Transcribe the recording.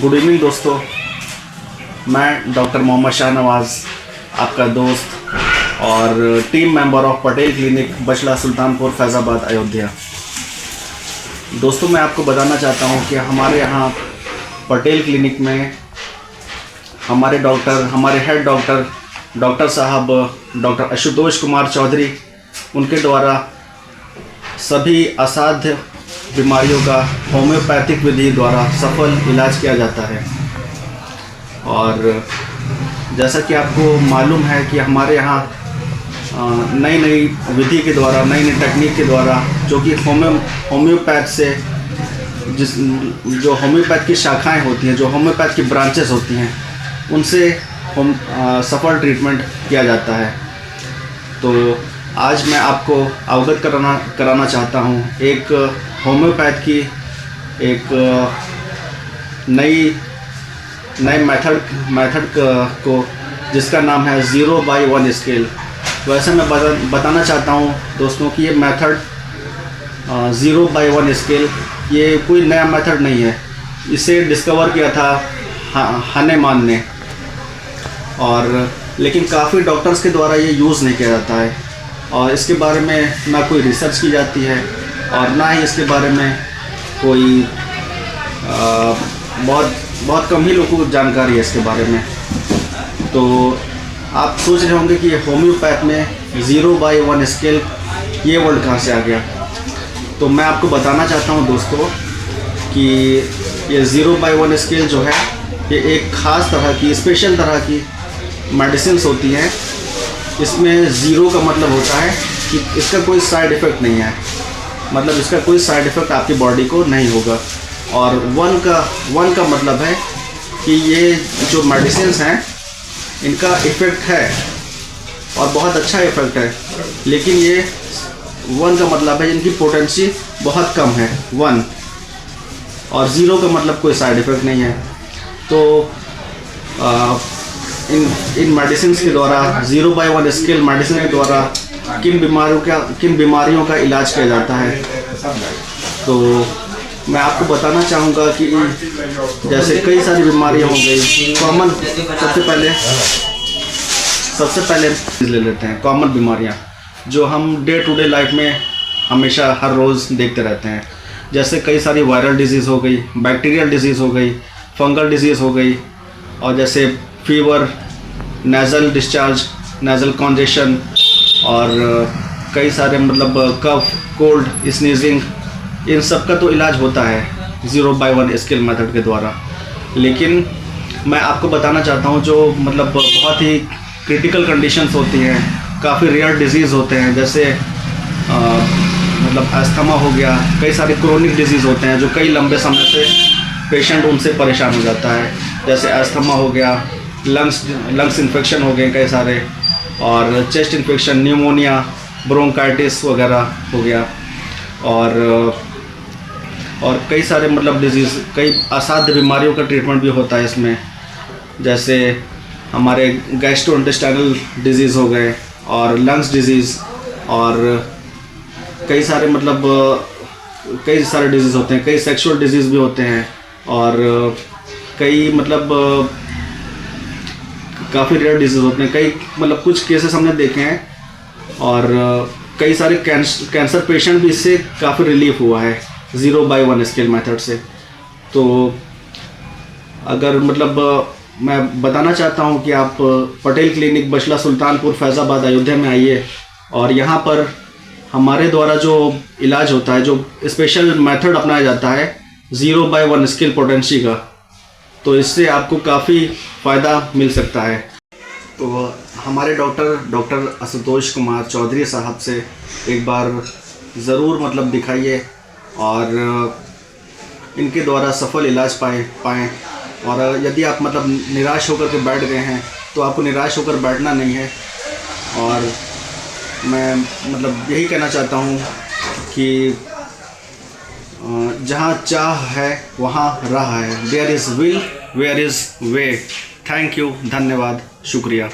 Good evening दोस्तों, मैं doctor Mohammad Shahnawaz, आपका दोस्त और team member of Patel clinic, बचला, सुल्तानपुर, फैज़ाबाद, अयोध्या। दोस्तों, मैं आपको बताना चाहता हूं कि हमारे यहाँ पटेल क्लिनिक में हमारे हेड डॉक्टर साहब डॉक्टर आशुतोष कुमार चौधरी, उनके द्वारा सभी असाध्य बीमारियों का होम्योपैथिक विधि द्वारा सफल इलाज किया जाता है। और जैसा कि आपको मालूम है कि हमारे यहाँ नई नई विधि के द्वारा, नई नई टेक्निक के द्वारा, जो कि होम्योपैथ से जो होम्योपैथ की शाखाएं होती हैं, जो होम्योपैथ की ब्रांचेस होती हैं, उनसे सफल ट्रीटमेंट किया जाता है। तो आज मैं आपको अवगत कराना चाहता हूँ एक होम्योपैथ की एक नए मेथड को, जिसका नाम है 0/1 स्केल। वैसे मैं बताना चाहता हूँ दोस्तों कि ये मेथड 0/1 स्केल ये कोई नया मेथड नहीं है। इसे डिस्कवर किया था हनेमान ने, और लेकिन काफ़ी डॉक्टर्स के द्वारा ये यूज़ नहीं किया जाता है, और इसके बारे में ना कोई रिसर्च की जाती है और ना ही इसके बारे में कोई बहुत कम ही लोगों को जानकारी है इसके बारे में। तो आप सोच रहे होंगे कि होम्योपैथ में 0/1 स्केल ये वर्ड कहाँ से आ गया। तो मैं आपको बताना चाहता हूँ दोस्तों कि ये 0/1 स्केल जो है, ये एक ख़ास तरह की, स्पेशल तरह की मेडिसिन्स होती हैं। इसमें 0 का मतलब होता है कि इसका कोई साइड इफ़ेक्ट नहीं है, मतलब इसका कोई साइड इफ़ेक्ट आपकी बॉडी को नहीं होगा। और 1 का मतलब है कि ये जो मेडिसिन्स हैं, इनका इफ़ेक्ट है और बहुत अच्छा इफ़ेक्ट है, लेकिन ये 1 का मतलब है इनकी पोटेंसी बहुत कम है 1, और 0 का मतलब कोई साइड इफ़ेक्ट नहीं है। तो इन मेडिसिन के द्वारा, 0/1 स्केल मेडिसिन के द्वारा किन बीमारियों का इलाज किया जाता है। तो मैं आपको बताना चाहूँगा कि जैसे कई सारी बीमारियाँ हो गई। कॉमन सबसे पहले ले लेते हैं कॉमन बीमारियाँ जो हम डे टू डे लाइफ में हमेशा हर रोज़ देखते रहते हैं। जैसे कई सारी वायरल डिजीज़ हो गई, बैक्टीरियल डिजीज़ हो गई, फंगल डिजीज़ हो गई, और जैसे fever, nasal discharge, nasal congestion, और कई सारे मतलब कफ, कोल्ड, स्नीजिंग, इन सब का तो इलाज होता है 0/1 स्केल मेथड के द्वारा। लेकिन मैं आपको बताना चाहता हूँ जो मतलब बहुत ही क्रिटिकल कंडीशंस होती हैं, काफ़ी रेयर डिजीज़ होते हैं, जैसे मतलब अस्थमा हो गया, कई सारे क्रोनिक डिजीज़ होते हैं जो कई लंबे समय से पेशेंट उनसे परेशान हो जाता है। जैसे अस्थमा हो गया, लंग्स इन्फेक्शन हो गए कई सारे, और चेस्ट इन्फेक्शन, न्यूमोनिया, ब्रोंकाइटिस वगैरह हो गया, और कई सारे मतलब डिजीज़, कई असाध्य बीमारियों का ट्रीटमेंट भी होता है इसमें। जैसे हमारे गैस्ट्रोइंटेस्टाइनल डिजीज़ हो गए, और लंग्स डिजीज़, और कई सारे डिजीज़ होते हैं, कई सेक्सुअल डिजीज़ भी होते हैं, और कई मतलब काफ़ी रेयर डिजीज़ होते हैं। कई मतलब कुछ केसेस हमने देखे हैं, और कई सारे कैंसर पेशेंट भी इससे काफ़ी रिलीफ हुआ है 0/1 स्केल मेथड से। तो अगर मतलब मैं बताना चाहता हूँ कि आप पटेल क्लिनिक, बचला, सुल्तानपुर, फैज़ाबाद, अयोध्या में आइए, और यहाँ पर हमारे द्वारा जो इलाज होता है, जो स्पेशल मेथड अपनाया जाता है 0/1 स्केल पोटेंसी का, तो इससे आपको काफ़ी फ़ायदा मिल सकता है। तो हमारे डॉक्टर आशुतोष कुमार चौधरी साहब से एक बार ज़रूर मतलब दिखाइए, और इनके द्वारा सफल इलाज पाएँ। और यदि आप मतलब निराश होकर के बैठ गए हैं, तो आपको निराश होकर बैठना नहीं है। और मैं मतलब यही कहना चाहता हूँ कि जहाँ चाह है वहाँ राह है। There is will, where is way. Thank you, धन्यवाद, शुक्रिया।